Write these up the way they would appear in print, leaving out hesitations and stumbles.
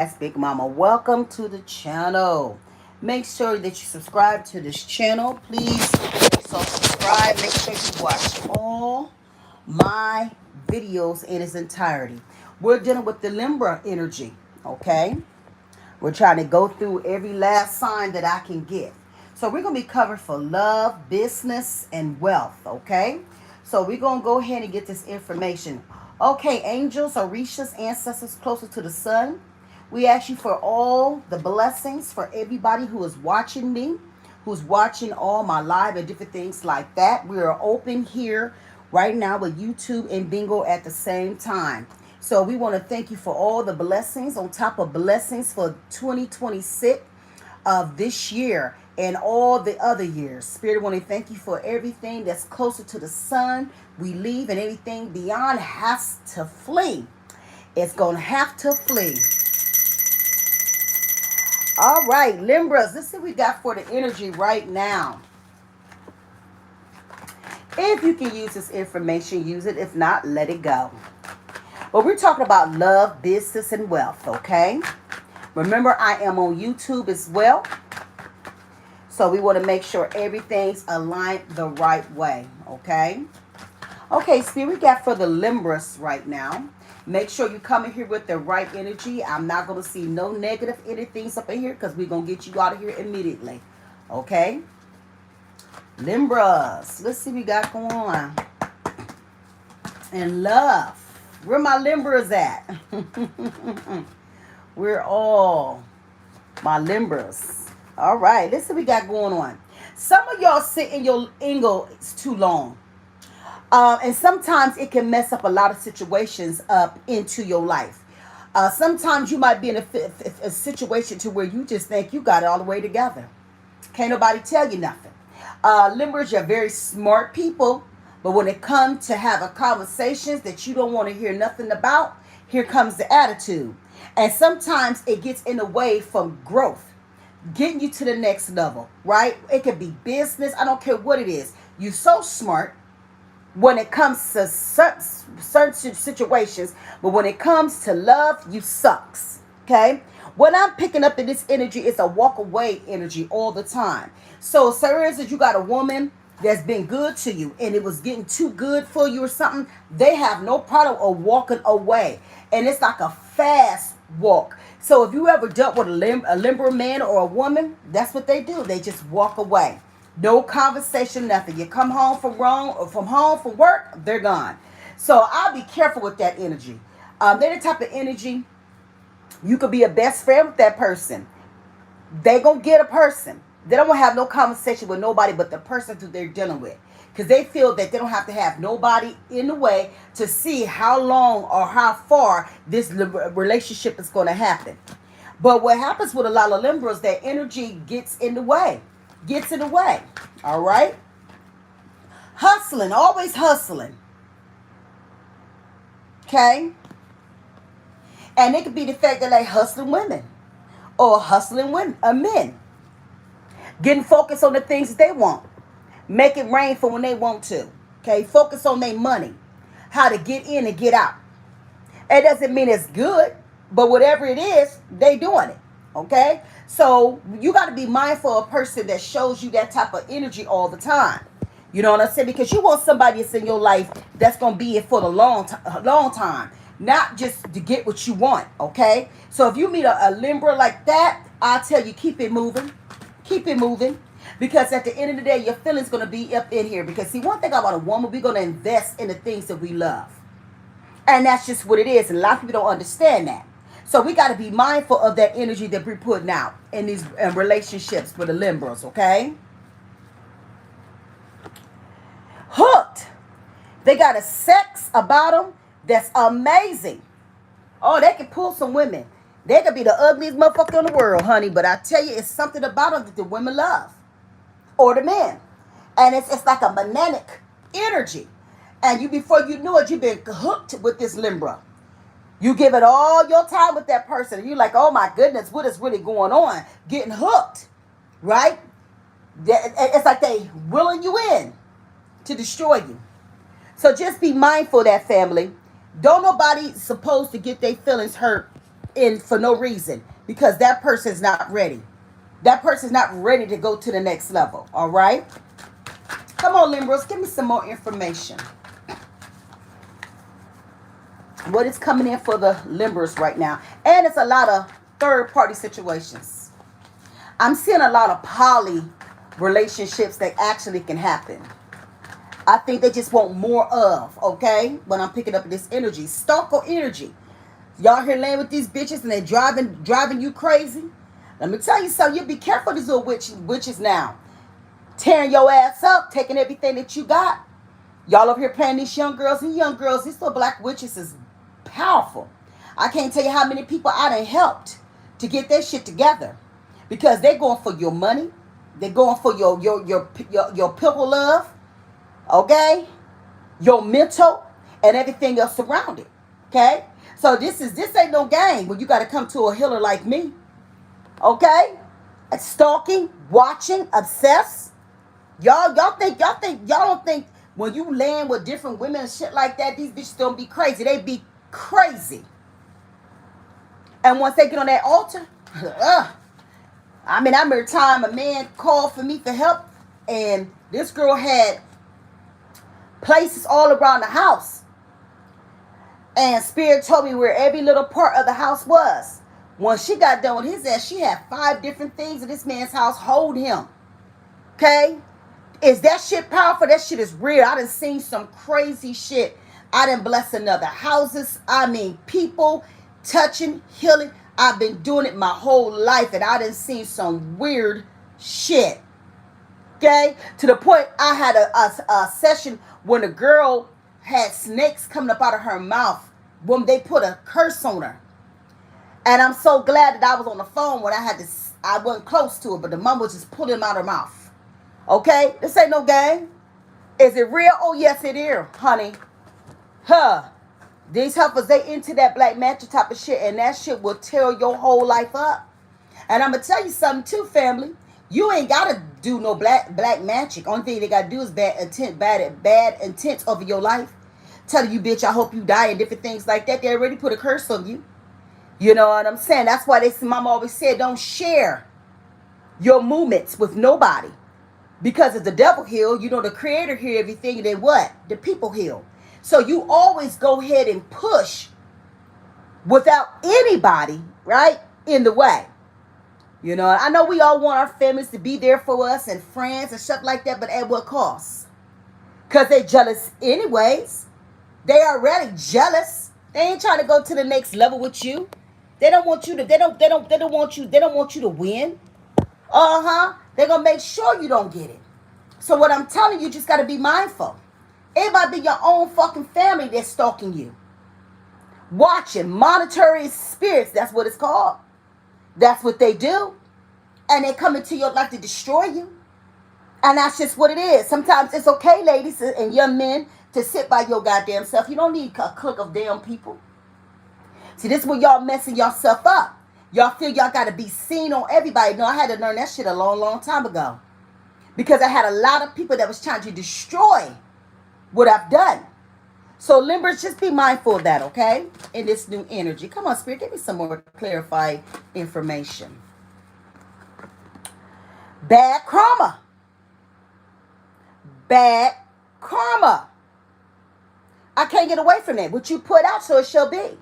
That's Big Mama. Welcome to the channel. Make sure that you subscribe to this channel. Please subscribe. Make sure you watch all my videos in its entirety. We're dealing with the Libra energy, okay? We're trying to go through every last sign that I can get. So we're going to be covered for love, business, and wealth, okay? So we're going to go ahead and get this information. Okay, angels, Orishas, ancestors closer to the sun. We ask you for all the blessings for everybody who is watching me, who's watching all my live and different things like that. We are open here right now with YouTube and Bingo at the same time. So we want to thank you for all the blessings on top of blessings for 2026 of this year and all the other years. Spirit, want to thank you for everything that's closer to the sun. We leave and everything beyond has to flee. It's going to have to flee. All right, Libras, this is what we got for the energy right now. If you can use this information, use it. If not, let it go. But we're talking about love, business, and wealth, okay? Remember, I am on YouTube as well. So we want to make sure everything's aligned the right way, okay? Okay, Spirit, we got for the Libras right now. Make sure you come in here with the right energy. I'm not going to see no negative anything up in here because we're going to get you out of here immediately, okay? Libras, let's see what we got going on. And love. Where my Libras at? We're all my Libras. All right, let's see what we got going on. Some of y'all sit in your angle too long. And sometimes it can mess up a lot of situations up into your life. Sometimes you might be in a situation to where you just think you got it all the way together. Can't nobody tell you nothing. Libras, you're very smart people. But when it comes to having conversations that you don't want to hear nothing about, here comes the attitude. And sometimes it gets in the way from growth, getting you to the next level, right? It could be business. I don't care what it is. You're so smart when it comes to certain situations. But when it comes to love, you sucks, okay? What I'm picking up in this energy is a walk away energy all the time. So, for instance, you got a woman that's been good to you and it was getting too good for you or something, they have no problem of walking away. And it's like a fast walk. So if you ever dealt with a limber man or a woman, that's what they do. They just walk away. No conversation, nothing. You come home from work, they're gone. So I'll be careful with that energy. They're the type of energy, you could be a best friend with that person. They gonna get a person. They don't want to have no conversation with nobody but the person who they're dealing with. Because they feel that they don't have to have nobody in the way to see how long or how far this relationship is going to happen. But what happens with a lot of Libras, that energy gets in the way. Gets in the way. All right? Hustling. Always hustling. Okay? And it could be the fact that they hustling women. Or hustling men. Getting focused on the things that they want. Make it rain for when they want to. Okay? Focus on their money. How to get in and get out. It doesn't mean it's good. But whatever it is, they doing it. Okay? So you got to be mindful of a person that shows you that type of energy all the time. You know what I'm saying? Because you want somebody that's in your life that's going to be it for the long time. Not just to get what you want. Okay? So if you meet a Libra like that, I'll tell you, keep it moving. Keep it moving. Because at the end of the day, your feelings going to be up in here. Because see, one thing about a woman, we're going to invest in the things that we love. And that's just what it is. And a lot of people don't understand that. So we got to be mindful of that energy that we're putting out in these relationships with the Libras, okay? Hooked. They got a sex about them that's amazing. Oh, they can pull some women. They could be the ugliest motherfucker in the world, honey. But I tell you, it's something about them that the women love. Or the men. And it's like a magnetic energy. And you, before you knew it, you've been hooked with this Libra. You give it all your time with that person. And you're like, oh my goodness, what is really going on? Getting hooked. Right? It's like they willing you in to destroy you. So just be mindful of that, family. Don't nobody supposed to get their feelings hurt in for no reason, because that person's not ready. That person's not ready to go to the next level. All right? Come on, Limbros, give me some more information. What is coming in for the Limbers right now? And it's a lot of third party situations. I'm seeing a lot of poly relationships that actually can happen. I think they just want more of, okay? When I'm picking up this energy, stalker energy. Y'all here laying with these bitches and they driving you crazy. Let me tell you something. You be careful of these little witches now. Tearing your ass up, taking everything that you got. Y'all up here playing these young girls, these little black witches is powerful. I can't tell you how many people I done helped to get their shit together. Because they're going for your money. They're going for your people love. Okay? Your mental and everything else around it. Okay? So this ain't no game when you gotta come to a healer like me. Okay? Stalking, watching, obsessed. Y'all don't think when you land with different women and shit like that, these bitches don't be crazy. They be crazy. And once they get on that altar, I remember a time a man called for me for help, and this girl had places all around the house. And Spirit told me where every little part of the house was. When she got done with his ass, she had 5 different things in this man's house hold him. Okay? Is that shit powerful? That shit is real. I done seen some crazy shit. I done blessed another houses. People touching, healing. I've been doing it my whole life, and I done seen some weird shit. Okay? To the point I had a session when a girl had snakes coming up out of her mouth when they put a curse on her. And I'm so glad that I was on the phone when I wasn't close to it, but the mom was just pulling them out of her mouth. Okay? This ain't no game. Is it real? Oh, yes, it is, honey. These helpers, they into that black magic type of shit, and that shit will tear your whole life up. And I'm going to tell you something, too, family. You ain't got to do no black magic. Only thing they got to do is bad intent over your life. Telling you, bitch, I hope you die and different things like that. They already put a curse on you. You know what I'm saying? That's why mama always said, don't share your movements with nobody. Because if the devil heal, the creator heal everything, and then what? The people heal. So you always go ahead and push without anybody, right, in the way. I know we all want our families to be there for us and friends and stuff like that, but at what cost? Because they're jealous anyways. They already jealous. They ain't trying to go to the next level with you. They don't want you to win. They're gonna make sure you don't get it. So what I'm telling you, just gotta be mindful. It might be your own fucking family that's stalking you. Watching, monitoring spirits, that's what it's called. That's what they do. And they come into your life to destroy you. And that's just what it is. Sometimes it's okay, ladies and young men, to sit by your goddamn self. You don't need a clique of damn people. See, this is where y'all messing yourself up. Y'all feel y'all got to be seen on everybody. No, I had to learn that shit a long, long time ago. Because I had a lot of people that was trying to destroy what I've done. So, Limbers, just be mindful of that, okay? In this new energy. Come on, Spirit, give me some more clarified information. Bad karma. Bad karma. I can't get away from that. What you put out, so it shall be.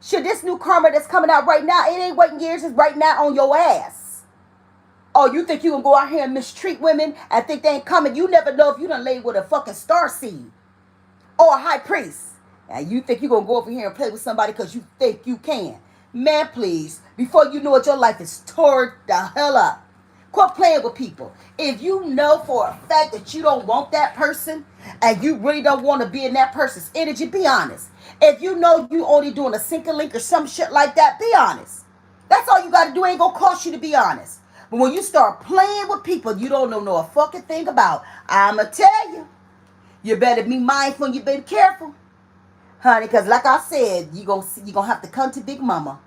Should this new karma that's coming out right now, it ain't waiting years, it's right now on your ass. Oh, you think you can go out here and mistreat women and think they ain't coming? You never know if you done laid with a fucking star seed or a high priest. And you think you going to go over here and play with somebody because you think you can. Man, please, before you know it, your life is tore the hell up. Quit playing with people. If you know for a fact that you don't want that person and you really don't want to be in that person's energy, be honest. If you know you only doing a single link or some shit like that, be honest. That's all you got to do. Ain't going to cost you to be honest. But when you start playing with people you don't know a fucking thing about, I'ma tell you, you better be mindful and you better be careful. Honey, because like I said, you're gonna have to come to Big Mama.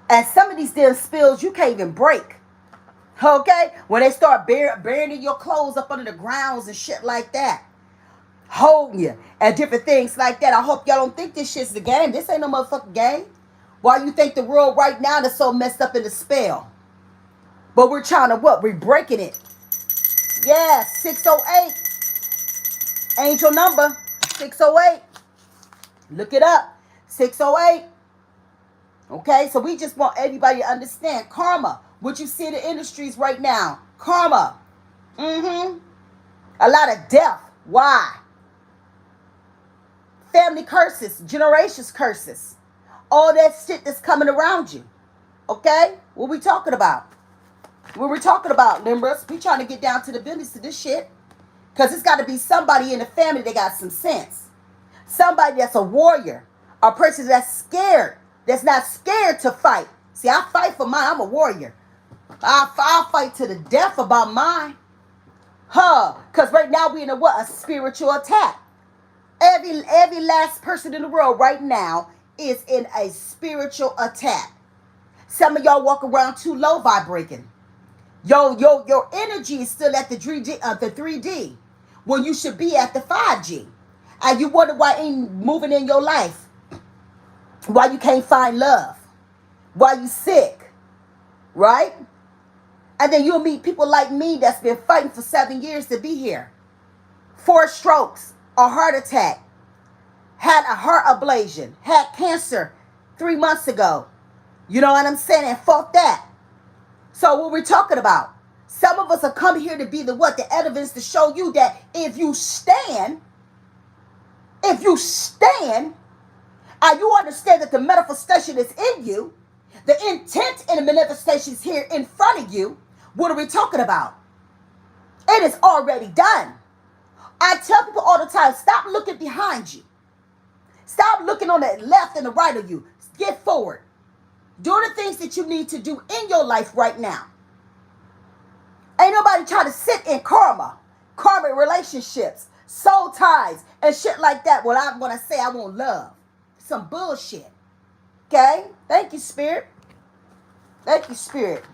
And some of these damn spills you can't even break. Okay? When they start burying your clothes up under the grounds and shit like that. Holding you and different things like that. I hope y'all don't think this shit's the game. This ain't no motherfucking game. Why you think the world right now is so messed up in the spell? But we're trying to what? We're breaking it. Yeah, 608. Angel number 608. Look it up. 608. Okay, so we just want everybody to understand karma. What you see in the industries right now. Karma. A lot of death. Why? Family curses, generations curses. All that shit that's coming around you. Okay? What we talking about? What we talking about, Libras? We trying to get down to the business of this shit. Because it's got to be somebody in the family that got some sense. Somebody that's a warrior. A person that's scared. That's not scared to fight. See, I fight for mine. I'm a warrior. I'll fight to the death about mine. Because right now we in a what? A spiritual attack. Every last person in the world right now is in a spiritual attack. Some of y'all walk around too low vibrating. Your energy is still at the 3D when you should be at the 5G. And you wonder why it ain't moving in your life. Why you can't find love. Why you sick. Right? And then you'll meet people like me that's been fighting for 7 years to be here. 4 strokes, a heart attack, had a heart ablation, had cancer 3 months ago. You know what I'm saying? And fought that. So what we're talking about, some of us are coming here to be the what? The evidence to show you that if you stand, and you understand that the manifestation is in you, the intent in the manifestation is here in front of you, what are we talking about? It is already done. I tell people all the time, stop looking behind you. Stop looking on the left and the right of you. Get forward. Do the things that you need to do in your life right now. Ain't nobody trying to sit in karma relationships, soul ties, and shit like that. When I say I want love. Some bullshit. Okay? Thank you, Spirit. Thank you, Spirit.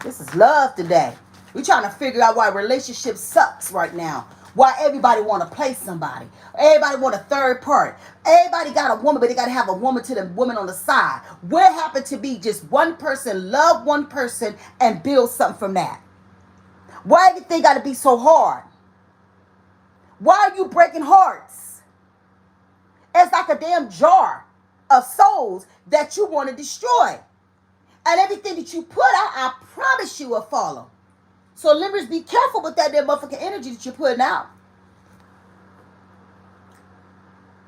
This is love today. We're trying to figure out why relationship sucks right now. Why everybody want to play somebody. Everybody want a third part. Everybody got a woman, but they got to have a woman to the woman on the side. Where happened to be just one person, love one person, and build something from that? Why everything got to be so hard? Why are you breaking hearts? It's like a damn jar of souls that you want to destroy. And everything that you put out, I promise you will follow. So Libras, be careful with that damn motherfucking energy that you're putting out.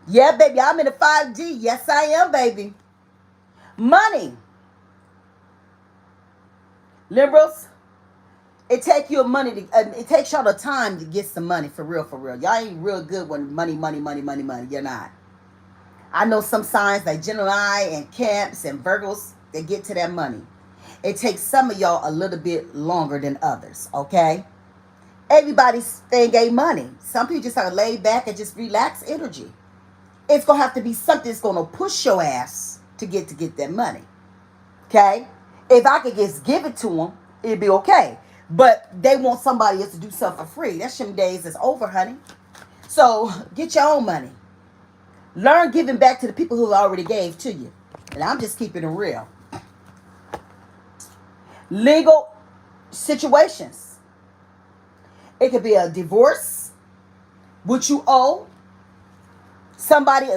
Yeah, baby, I'm in the 5D. Yes, I am, baby. Money. Liberals, it takes y'all the time to get some money, for real, for real. Y'all ain't real good when money. You're not. I know some signs like Gemini and Camps and Virgos, they get to that money. It takes some of y'all a little bit longer than others, okay? Everybody's thing ain't money. Some people just have to lay back and just relax energy. It's going to have to be something that's going to push your ass to get that money, okay? If I could just give it to them, it'd be okay. But they want somebody else to do something for free. That shim days is over, honey. So get your own money. Learn giving back to the people who already gave to you. And I'm just keeping it real. Legal situations. It could be a divorce, which you owe. Somebody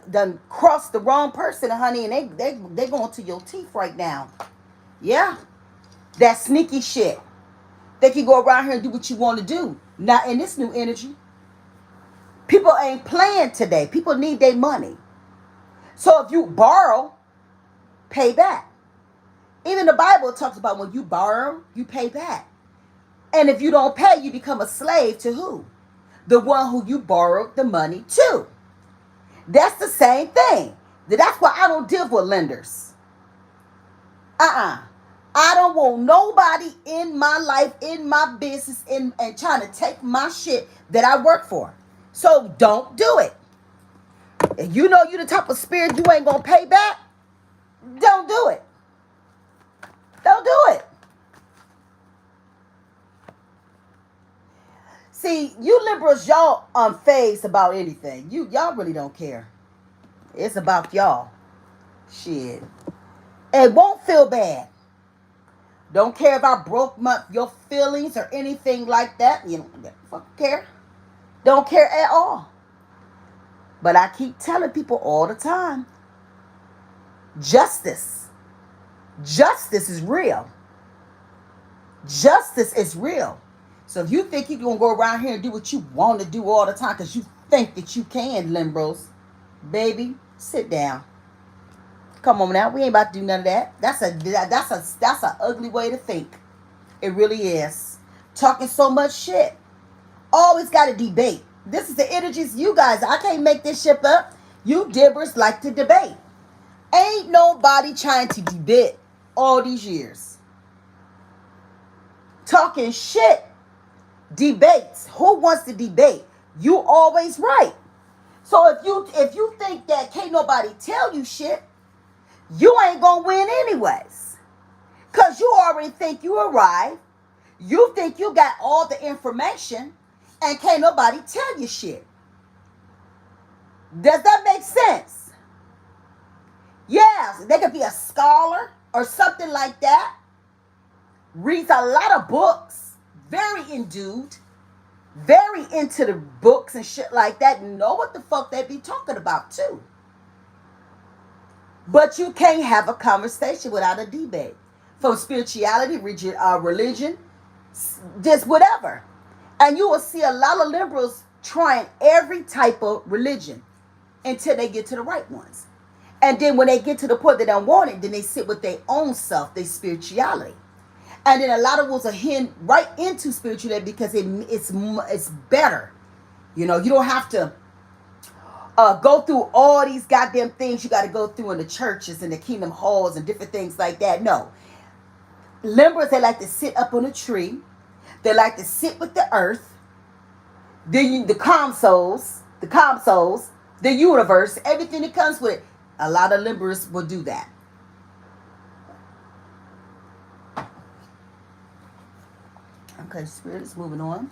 done crossed the wrong person, honey, and they going to your teeth right now. Yeah. That sneaky shit. They can go around here and do what you want to do. Not in this new energy. People ain't playing today. People need their money. So if you borrow, pay back. Even the Bible talks about when you borrow, you pay back. And if you don't pay, you become a slave to who? The one who you borrowed the money to. That's the same thing. That's why I don't deal with lenders. I don't want nobody in my life, in my business, and trying to take my shit that I work for. So don't do it. If you know you the type of spirit you ain't gonna pay back, don't do it. Don't do it. See, you liberals, y'all unfazed about anything. Y'all really don't care. It's about y'all. Shit. It won't feel bad. Don't care if I broke your feelings or anything like that. You don't fucking care. Don't care at all. But I keep telling people all the time, justice. Justice is real. Justice is real. So if you think you're going to go around here and do what you want to do all the time because you think that you can, liberals, baby, sit down. Come on now, we ain't about to do none of that. That's a ugly way to think. It really is. Talking so much shit. Always got to debate. This is the energies you guys. I can't make this shit up. You dibbers like to debate. Ain't nobody trying to debate all these years. Talking shit. Debates. Who wants to debate? You always right. So if you think that can't nobody tell you shit, you ain't gonna win anyways. Cause you already think you arrived. You think you got all the information and can't nobody tell you shit. Does that make sense? Yes, they could be a scholar or something like that. Reads a lot of books, very endued, very into the books and shit like that. Know what the fuck they be talking about too. But you can't have a conversation without a debate. From spirituality, religion, just whatever. And you will see a lot of liberals trying every type of religion until they get to the right ones. And then when they get to the point they don't want it, then they sit with their own self, their spirituality. And then a lot of us are hidden right into spirituality because it's better. You know, you don't have to go through all these goddamn things you got to go through in the churches and the kingdom halls and different things like that. No. Liberals, they like to sit up on a tree. They like to sit with the earth, the calm souls, the universe, everything that comes with it. A lot of liberals will do that. Okay, Spirit is moving on.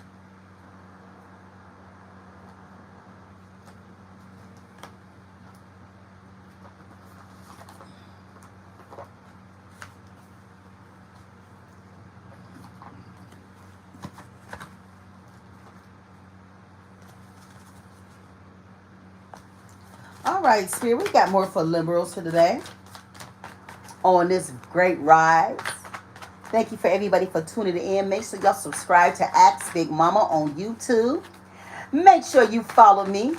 All right, Spirit, we got more for liberals for today on this great rise. Thank you for everybody for tuning in. Make sure y'all subscribe to Ask Big Mama on YouTube. Make sure you follow me.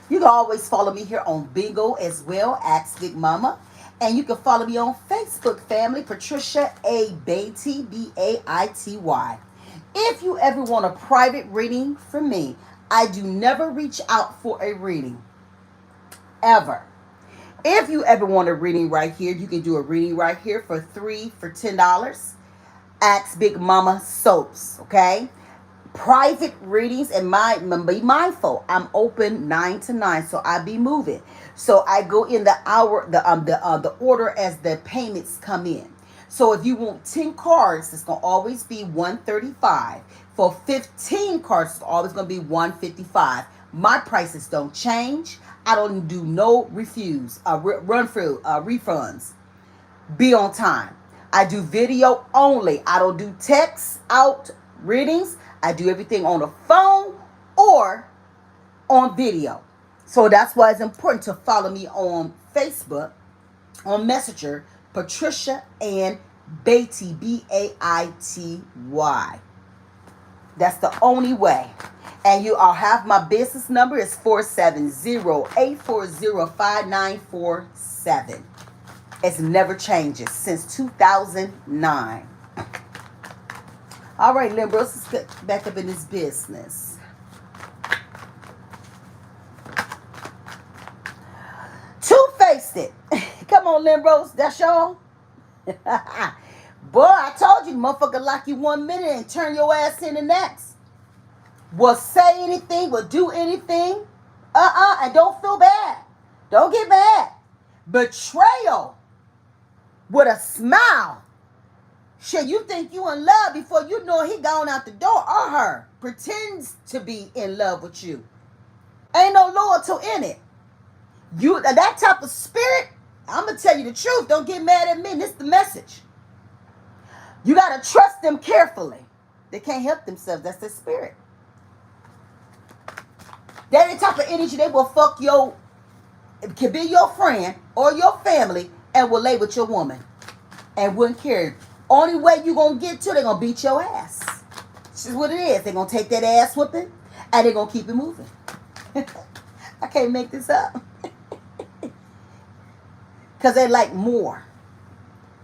You can always follow me here on Bingo as well, Ask Big Mama. And you can follow me on Facebook, family, Patricia A. Baity, B-A-I-T-Y. If you ever want a private reading from me, I do never reach out for a reading. Ever. If you ever want a reading right here, you can do a reading right here for $10. Ask Big Mama Soaps, okay? Private readings, and be mindful, I'm open 9 to 9, so I be moving. So I go in the hour, the order as the payments come in. So if you want 10 cards, it's gonna always be $135. For 15 cards, it's always gonna be $155. My prices don't change. I don't do no refunds. Be on time. I do video only. I don't do text out readings. I do everything on the phone or on video. So that's why it's important to follow me on Facebook, on Messenger, Patricia Ann Baity, B-A-I-T-Y. That's the only way. And I'll have my business number is 470-840-5947. It's never changes since 2009. All right, liberals, let's get back up in this business. Two-faced it. Come on, liberals, that's y'all. Boy, I told you, motherfucker, lock you 1 minute and turn your ass in the next. Will say anything, will do anything. And don't feel bad. Don't get mad. Betrayal with a smile. Shit, you think you in love before you know he gone out the door, or her pretends to be in love with you. Ain't no loyalty in it. You that type of spirit, I'm gonna tell you the truth. Don't get mad at me. This is the message. You gotta trust them carefully. They can't help themselves. That's their spirit. They're the type of energy they will fuck your, it can be your friend or your family, and will lay with your woman and wouldn't care. Only way you gonna get to, they're gonna beat your ass. This is what it is. They're gonna take that ass whooping and they're gonna keep it moving. I can't make this up. Because they like more.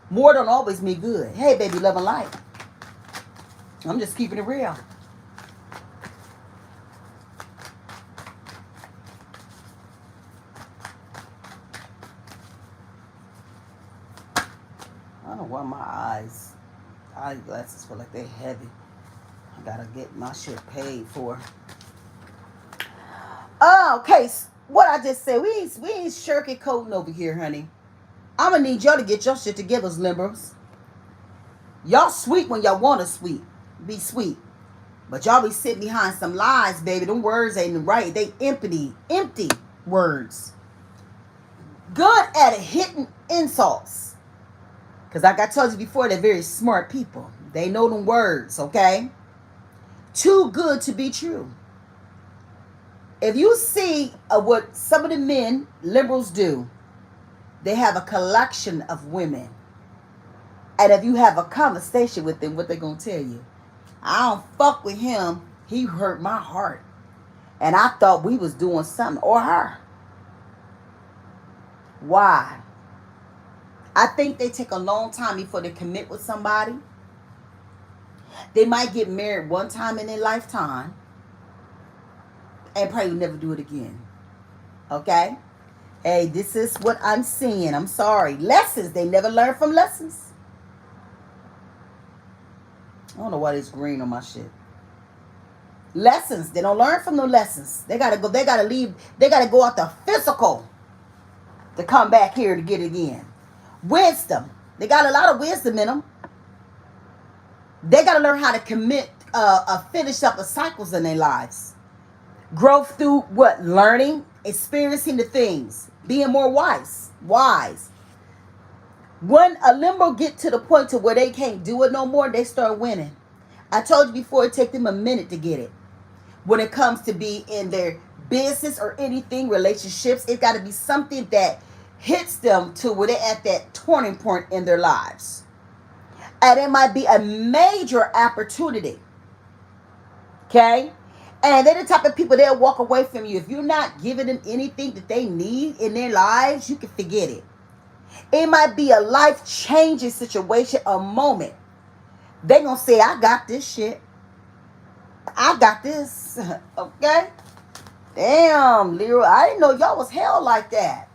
More don't always mean good. Hey, baby, love and light. I'm just keeping it real. I don't know why my eyeglasses feel like they're heavy. I gotta get my shit paid for. Oh, okay. What I just said, we ain't shirking coding over here, honey. I'm gonna need y'all to get your shit together, Limbers. Y'all sweet when y'all want to be sweet. But y'all be sitting behind some lies, baby. Them words ain't right. They empty words. Good at hitting insults. Because like I told you before, they're very smart people. They know them words, okay? Too good to be true. If you see what some of the men, liberals, do, they have a collection of women. And if you have a conversation with them, what they going to tell you? I don't fuck with him. He hurt my heart. And I thought we was doing something. Or her. Why? I think they take a long time before they commit with somebody. They might get married one time in their lifetime. And probably never do it again. Okay? Hey, this is what I'm seeing. I'm sorry. Lessons. They never learn from lessons. I don't know why it's green on my shit. Lessons. They don't learn from no lessons. They gotta go. They gotta leave. They gotta go out the physical to come back here to get it again. Wisdom. They got a lot of wisdom in them. They gotta learn how to finish up the cycles in their lives. Growth through what? Learning, experiencing the things, being more wise. When a limbo get to the point to where they can't do it no more, they start winning. I told you before, it take them a minute to get it. When it comes to be in their business or anything, relationships, it got to be something that hits them to where they're at that turning point in their lives. And it might be a major opportunity. Okay? And they're the type of people, they'll walk away from you. If you're not giving them anything that they need in their lives, you can forget it. It might be a life-changing situation, a moment. They're going to say, I got this shit. I got this. Okay? Damn, Leroy. I didn't know y'all was hell like that.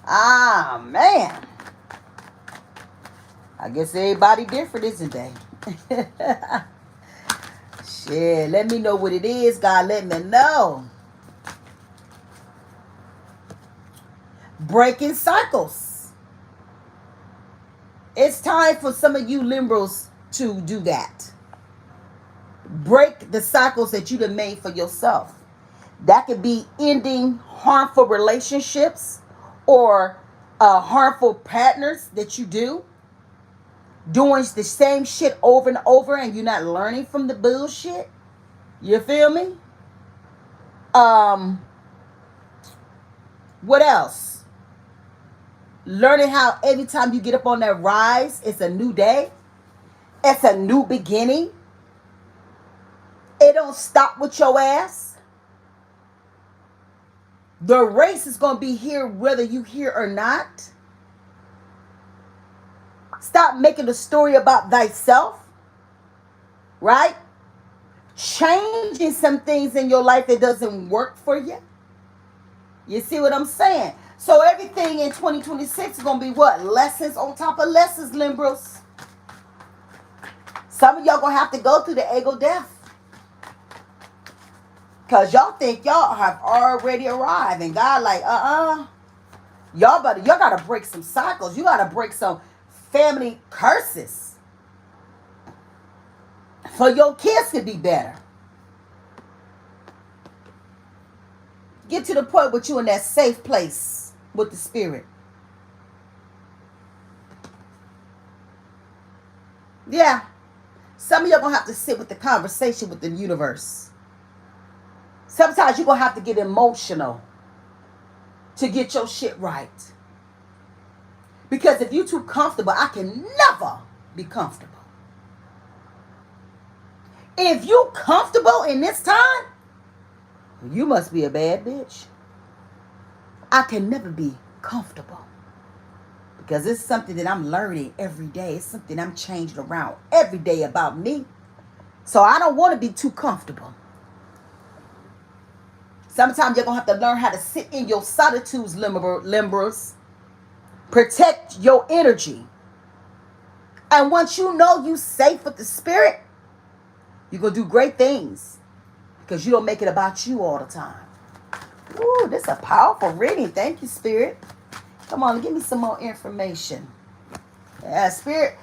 Ah, man. I guess everybody different, isn't they? Shit, let me know what it is. God, let me know. Breaking cycles. It's time for some of you liberals to do that. Break the cycles that you done made for yourself. That could be ending harmful relationships or harmful partners that you do. Doing the same shit over and over and you're not learning from the bullshit. You feel me? What else? Learning how every time you get up on that rise, it's a new day. It's a new beginning. It don't stop with your ass. The race is going to be here whether you here or not. Stop making a story about thyself. Right? Changing some things in your life that doesn't work for you. You see what I'm saying? So everything in 2026 is going to be what? Lessons on top of lessons, Limbros. Some of y'all going to have to go through the ego death. Because y'all think y'all have already arrived. And God like, y'all got to break some cycles. You got to break some family curses. For your kids to be better. Get to the point where you in that safe place with the spirit. Yeah. Some of y'all gonna have to sit with the conversation with the universe. Sometimes you're gonna have to get emotional to get your shit right. Because if you're too comfortable, I can never be comfortable. If you comfortable in this time, you must be a bad bitch. I can never be comfortable. Because it's something that I'm learning every day. It's something I'm changing around every day about me. So I don't want to be too comfortable. Sometimes you're going to have to learn how to sit in your solitudes, Limbers. Protect your energy. And once you know you're safe with the spirit, you're going to do great things. Because you don't make it about you all the time. Ooh, this is a powerful reading. Thank you, Spirit. Come on, give me some more information. Yeah, Spirit,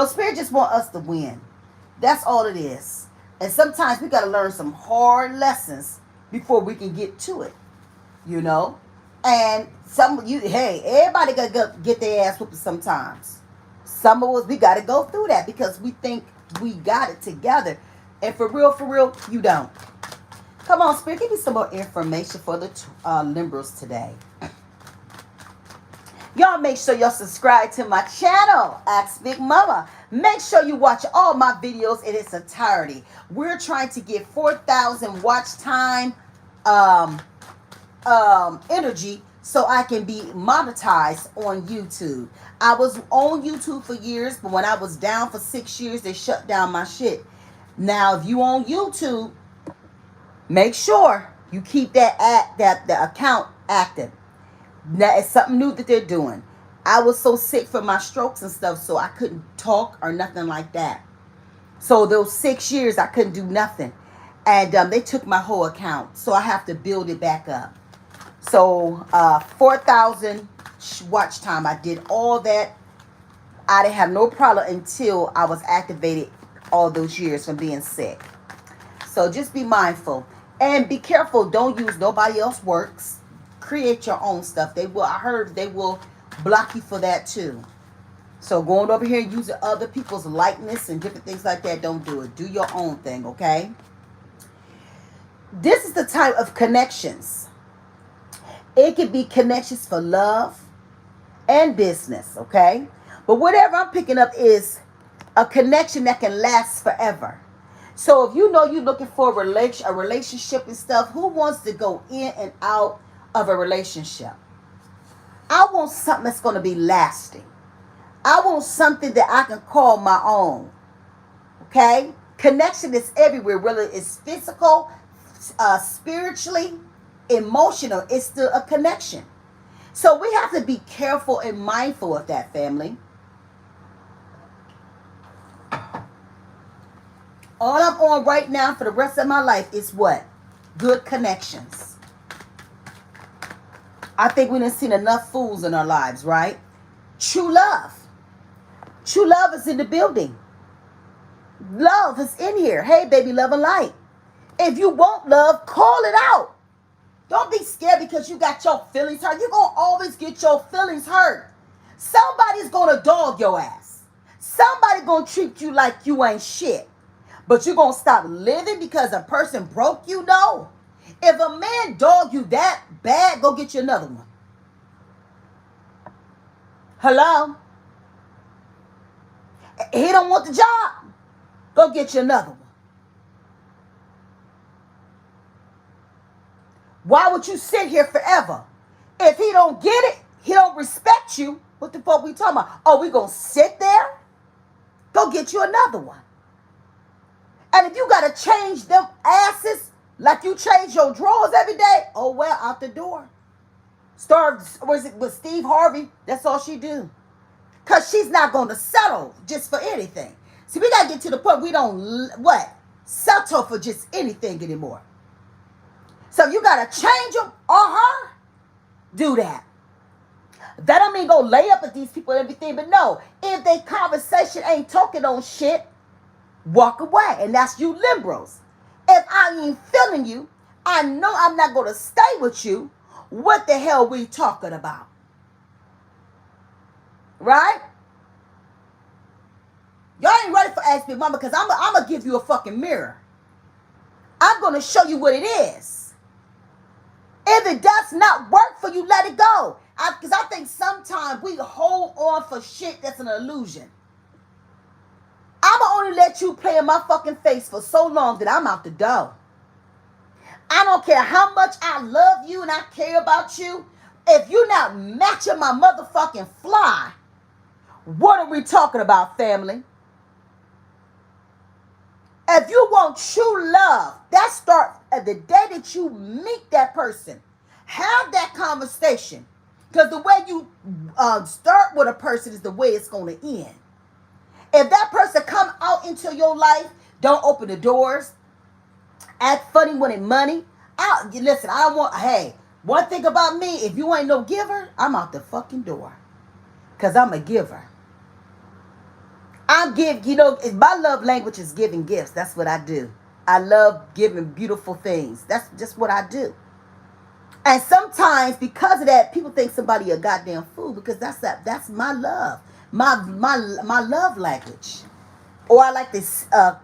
Spirit just want us to win. That's all it is. And sometimes we got to learn some hard lessons before we can get to it. And everybody got to get their ass whooped sometimes. Some of us, we got to go through that because we think we got it together. And for real, you don't. Come on, Spirit, give me some more information for the Limbers today. Y'all make sure y'all subscribe to my channel, Ask Big Mama. Make sure you watch all my videos in its entirety. We're trying to get 4,000 watch time energy so I can be monetized on YouTube. I was on YouTube for years, but when I was down for 6 years, they shut down my shit. Now, if you on YouTube, make sure you keep the account active. Now, it's something new that they're doing. I was so sick from my strokes and stuff, so I couldn't talk or nothing like that. So those 6 years, I couldn't do nothing. And they took my whole account, so I have to build it back up. So 4,000 watch time. I did all that. I didn't have no problem until I was activated all those years from being sick. So just be mindful. And be careful. Don't use nobody else's works. Create your own stuff. I heard they will block you for that too. So going over here and using other people's likeness and different things like that, don't do it. Do your own thing, okay? This is the type of connections. It could be connections for love and business, okay? But whatever I'm picking up is a connection that can last forever. So if you know you're looking for a relationship and stuff, who wants to go in and out of a relationship? I want something that's going to be lasting. I want something that I can call my own. Okay? Connection is everywhere. Whether it's physical, spiritually, emotional, it's still a connection. So we have to be careful and mindful of that, family. All I'm on right now for the rest of my life is what? Good connections. I think we done seen enough fools in our lives, right? True love. True love is in the building. Love is in here. Hey, baby, love and light. If you want love, call it out. Don't be scared because you got your feelings hurt. You're going to always get your feelings hurt. Somebody's going to dog your ass. Somebody going to treat you like you ain't shit. But you're going to stop living because a person broke you? No. If a man dog you that bad, go get you another one. Hello? He don't want the job. Go get you another one. Why would you sit here forever? If he don't get it, he don't respect you. What the fuck we talking about? Oh, we gonna sit there? Go get you another one. And if you gotta change them asses like you change your drawers every day, oh well, out the door. Was it with Steve Harvey? That's all she do. Because she's not going to settle just for anything. See, we got to get to the point we don't, settle for just anything anymore. So if you got to change them or her, do that. That don't mean go lay up with these people and everything, but no, if their conversation ain't talking on shit, walk away. And that's you Libras. If I ain't feeling you, I know I'm not going to stay with you. What the hell we talking about? Right? Y'all ain't ready for Ask Big Mama because I'm going to give you a fucking mirror. I'm going to show you what it is. If it does not work for you, let it go. Because I think sometimes we hold on for shit that's an illusion. I'm going to only let you play in my fucking face for so long that I'm out the door. I don't care how much I love you and I care about you. If you're not matching my motherfucking fly, what are we talking about, family? If you want true love, that starts at the day that you meet that person. Have that conversation. Because the way you start with a person is the way it's going to end. If that person come out into your life, don't open the doors. Act funny wanting money. Listen, I don't want, hey, one thing about me, if you ain't no giver, I'm out the fucking door. Because I'm a giver. My love language is giving gifts. That's what I do. I love giving beautiful things. That's just what I do. And sometimes because of that, people think somebody a goddamn fool because that's my love. My love language. Or I like to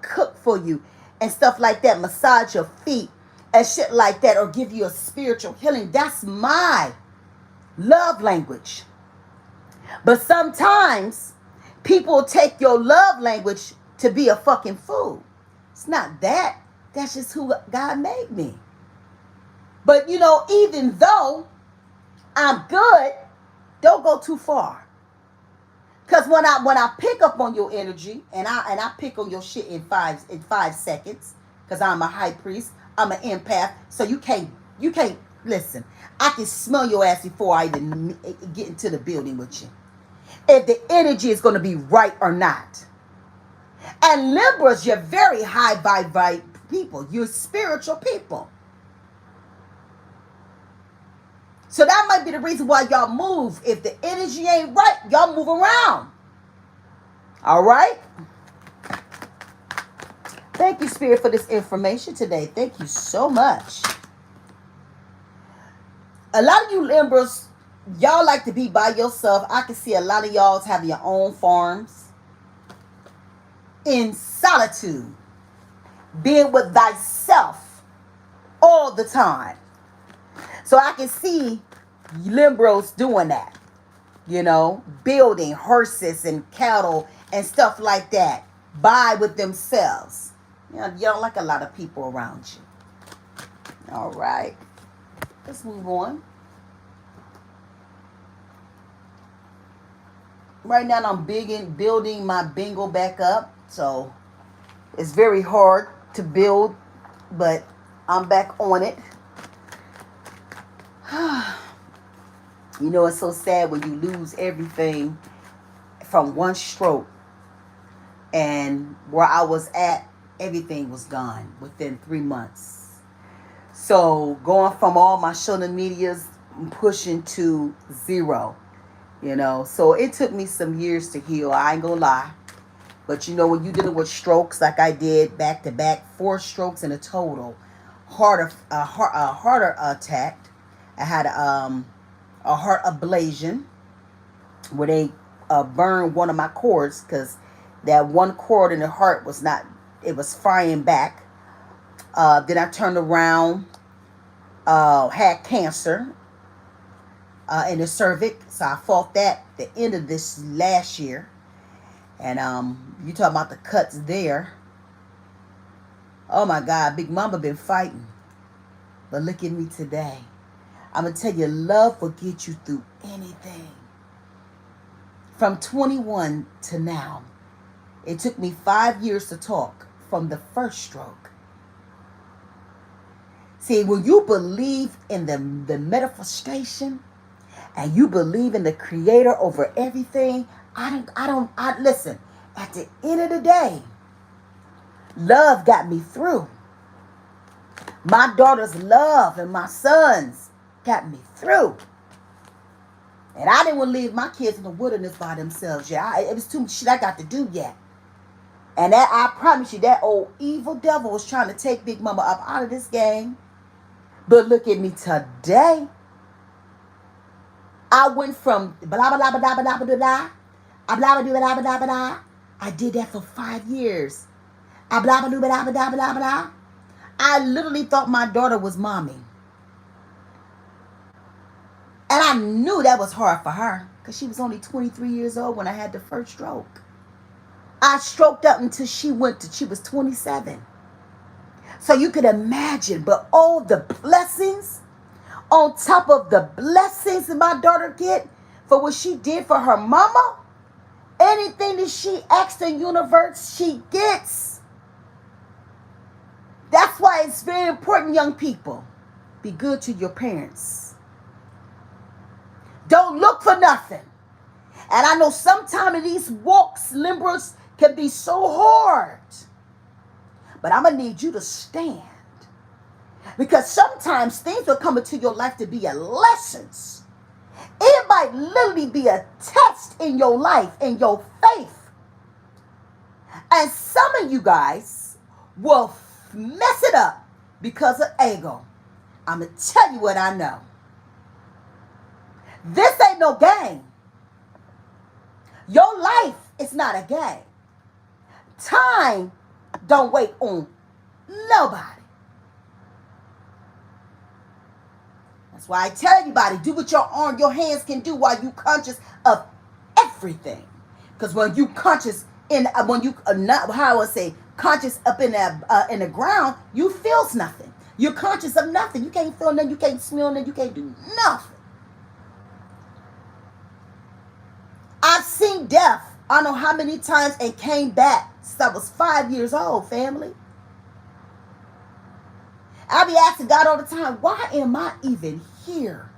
cook for you and stuff like that. Massage your feet and shit like that. Or give you a spiritual healing. That's my love language. But sometimes people take your love language to be a fucking fool. It's not that. That's just who God made me. But even though I'm good, don't go too far. Cause when I pick up on your energy and I pick on your shit in 5 seconds, cause I'm a high priest, I'm an empath, so you can't listen. I can smell your ass before I even get into the building with you. If the energy is going to be right or not. And Libras, you're very high vibe people. You're spiritual people. So that might be the reason why y'all move. If the energy ain't right, y'all move around. All right? Thank you, Spirit, for this information today. Thank you so much. A lot of you Libras, y'all like to be by yourself. I can see a lot of y'all having your own farms. In solitude. Being with thyself all the time. So I can see Libras doing that. Building horses and cattle and stuff like that. By with themselves. You don't like a lot of people around you. All right. Let's move on. Right now I'm building my bingo back up. So it's very hard to build, but I'm back on it. It's so sad when you lose everything from one stroke. And where I was at, everything was gone within 3 months. So going from all my social medias, pushing to 0. So it took me some years to heal. I ain't gonna lie. But when you're dealing with strokes like I did back to back, 4 strokes in a total, heart attack. I had a heart ablation where they burned one of my cords because that one cord in the heart it was firing back. Then I turned around, had cancer in the cervix. So I fought that at the end of this last year. And you talking about the cuts there. Oh my God, Big Mama been fighting. But look at me today. I'm going to tell you, love will get you through anything. From 21 to now. It took me 5 years to talk from the first stroke. See, when you believe in the manifestation and you believe in the Creator over everything, listen, at the end of the day, love got me through. My daughter's love and my son's got me through. And I didn't want to leave my kids in the wilderness by themselves yet. It was too much shit I got to do yet. And that, I promise you, that old evil devil was trying to take Big Mama up out of this game. But look at me today. I went from blah blah blah blah blah blah blah blah, blah blah blah blah blah blah. I did that for 5 years. I blah blah blah blah blah blah blah. I literally thought my daughter was mommy. And I knew that was hard for her because she was only 23 years old when I had the first stroke. I stroked up until she was 27. So you could imagine, but all the blessings on top of the blessings that my daughter get for what she did for her mama, anything that she asks the universe, she gets. That's why it's very important, young people, be good to your parents. Don't look for nothing. And I know sometimes these walks, limbers, can be so hard. But I'm going to need you to stand. Because sometimes things will come into your life to be a lessons. It might literally be a test in your life, in your faith. And some of you guys will mess it up because of ego. I'm going to tell you what I know. This ain't no game. Your life is not a game. Time don't wait on nobody. That's why I tell everybody, do what your hands can do while you conscious of everything. Because when you conscious when you not how I say conscious up in the ground, you feels nothing. You're conscious of nothing. You can't feel nothing. You can't smell nothing. You can't do nothing. I've seen death, I don't know how many times, and came back since I was 5 years old, family. I be asking God all the time, why am I even here?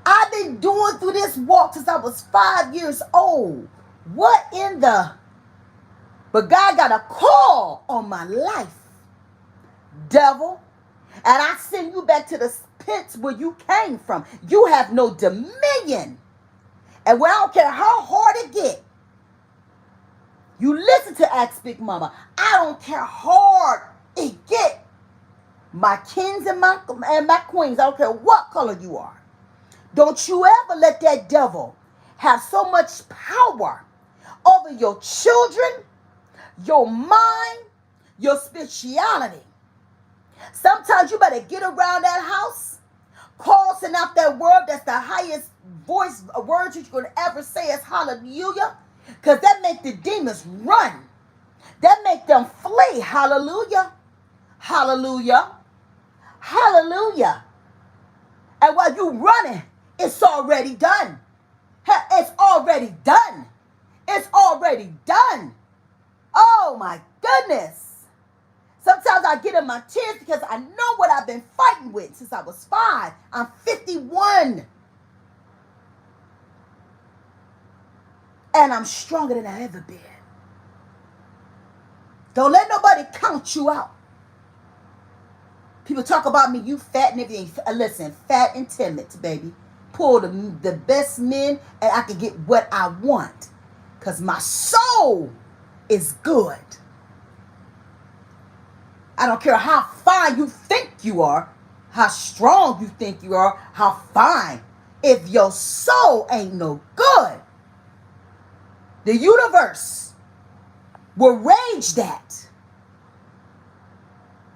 I've been doing through this walk since I was 5 years old. What in the... But God got a call on my life, devil. And I send you back to the pits where you came from. You have no dominion. And when I don't care how hard it get, you listen to Ask Big Mama. I don't care how hard it get. My kings and my queens, I don't care what color you are. Don't you ever let that devil have so much power over your children, your mind, your spirituality. Sometimes you better get around that house, causing out that word that's the highest voice, a word you could ever say is hallelujah, because that make the demons run. That make them flee. Hallelujah. Hallelujah. Hallelujah. And while you running, it's already done. It's already done. It's already done. Oh my goodness. Sometimes I get in my tears because I know what I've been fighting with since I was 5. I'm 51. And I'm stronger than I've ever been. Don't let nobody count you out. People talk about me, you fat and everything. Listen, fat and timid, baby. Pull the best men and I can get what I want. Because my soul is good. I don't care how fine you think you are, how strong you think you are, how fine. If your soul ain't no good, the universe will rage that.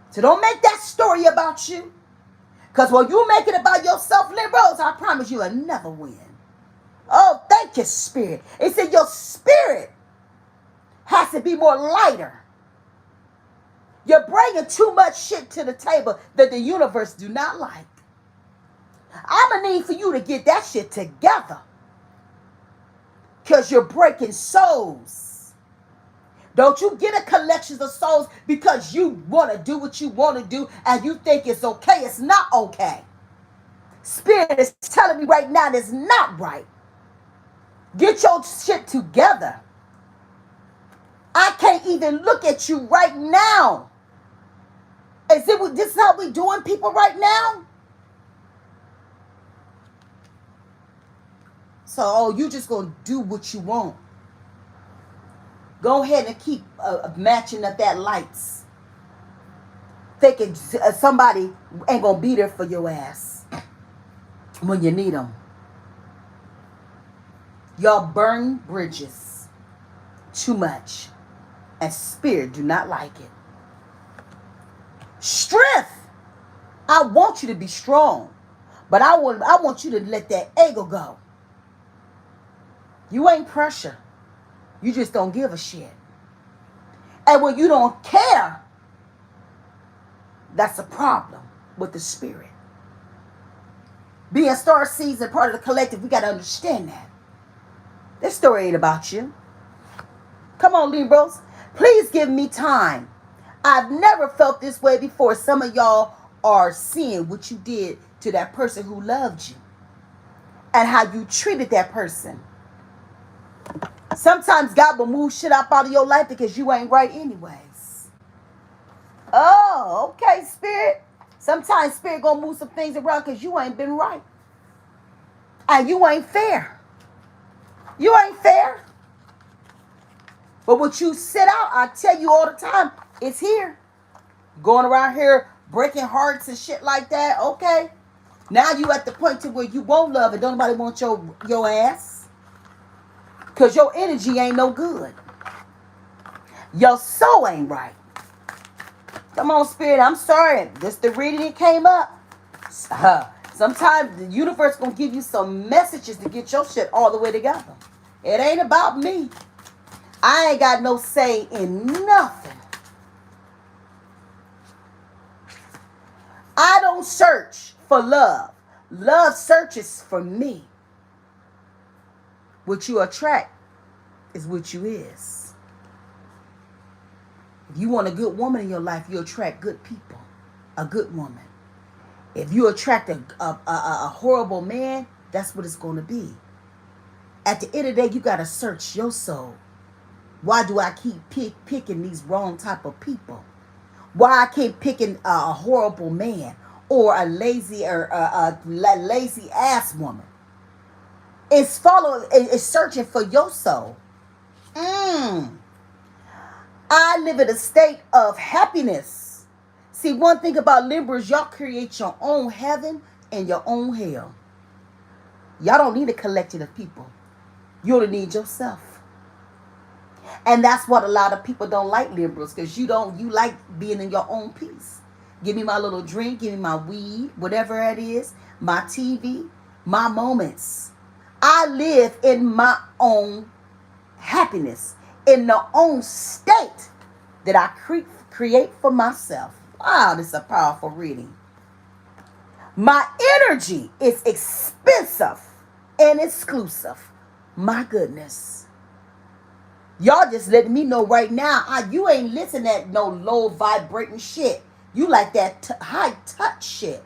So don't make that story about you. Because when you make it about yourself, Lynn Rose, I promise you will never win. Oh, thank you, Spirit. It said your spirit has to be more lighter. You're bringing too much shit to the table that the universe do not like. I'm going to need for you to get that shit together. Because you're breaking souls. Don't you get a collection of souls because you want to do what you want to do and you think it's okay. It's not okay. Spirit is telling me right now it's not right. Get your shit together. I can't even look at you right now. Is this how we doing people right now? So, you just going to do what you want. Go ahead and keep matching up that lights. Thinking somebody ain't gonna be there for your ass when you need them. Y'all burn bridges too much, and spirit do not like it. Strength. I want you to be strong, but I want you to let that ego go. You ain't pressure. You just don't give a shit. And when you don't care, that's a problem with the spirit. Being star seeds and part of the collective, we got to understand that. This story ain't about you. Come on, Libras. Please give me time. I've never felt this way before. Some of y'all are seeing what you did to that person who loved you and how you treated that person. Sometimes God will move shit up out of your life because you ain't right anyways. Oh, okay, Spirit. Sometimes Spirit gonna move some things around because you ain't been right. And you ain't fair. You ain't fair. But what you set out, I tell you all the time, it's here. Going around here breaking hearts and shit like that. Okay. Now you at the point to where you won't love and don't nobody want your ass. Because your energy ain't no good. Your soul ain't right. Come on, Spirit. I'm sorry. This the reading it came up. Sometimes the universe gonna give you some messages to get your shit all the way together. It ain't about me. I ain't got no say in nothing. I don't search for love. Love searches for me. What you attract is what you is. If you want a good woman in your life, you attract good people. A good woman. If you attract a horrible man, that's what it's going to be. At the end of the day, you got to search your soul. Why do I keep picking these wrong type of people? Why I keep picking a horrible man or a lazy or a lazy ass woman? It's searching for your soul. I live in a state of happiness. See, one thing about Libras, y'all create your own heaven and your own hell. Y'all don't need a collection of people. You only need yourself. And that's what a lot of people don't like, Libras, because you like being in your own peace. Give me my little drink, give me my weed, whatever it is, my TV, my moments. I live in my own happiness, in the own state that I create for myself. Wow, this is a powerful reading. My energy is expensive and exclusive. My goodness. Y'all just letting me know right now, you ain't listening to no low vibrating shit. You like that high touch shit.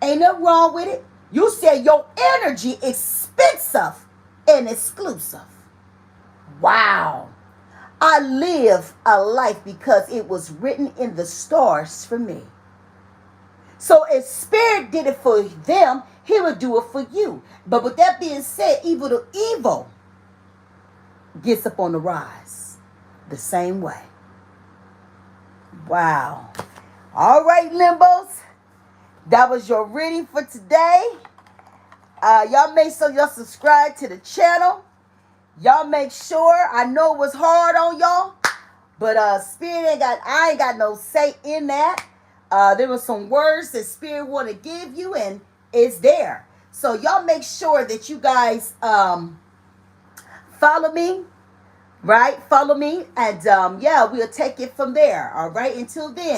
Ain't nothing wrong with it. You said your energy expensive and exclusive. Wow. I live a life because it was written in the stars for me. So if Spirit did it for them, he would do it for you. But with that being said, evil gets up on the rise the same way. Wow. All right, Limbos. That was your reading for today. Y'all make sure y'all subscribe to the channel. Y'all make sure. I know it was hard on y'all, but Spirit I ain't got no say in that. There were some words that Spirit want to give you, and it's there. So y'all make sure that you guys follow me, right? Follow me, and yeah, we'll take it from there. All right. Until then.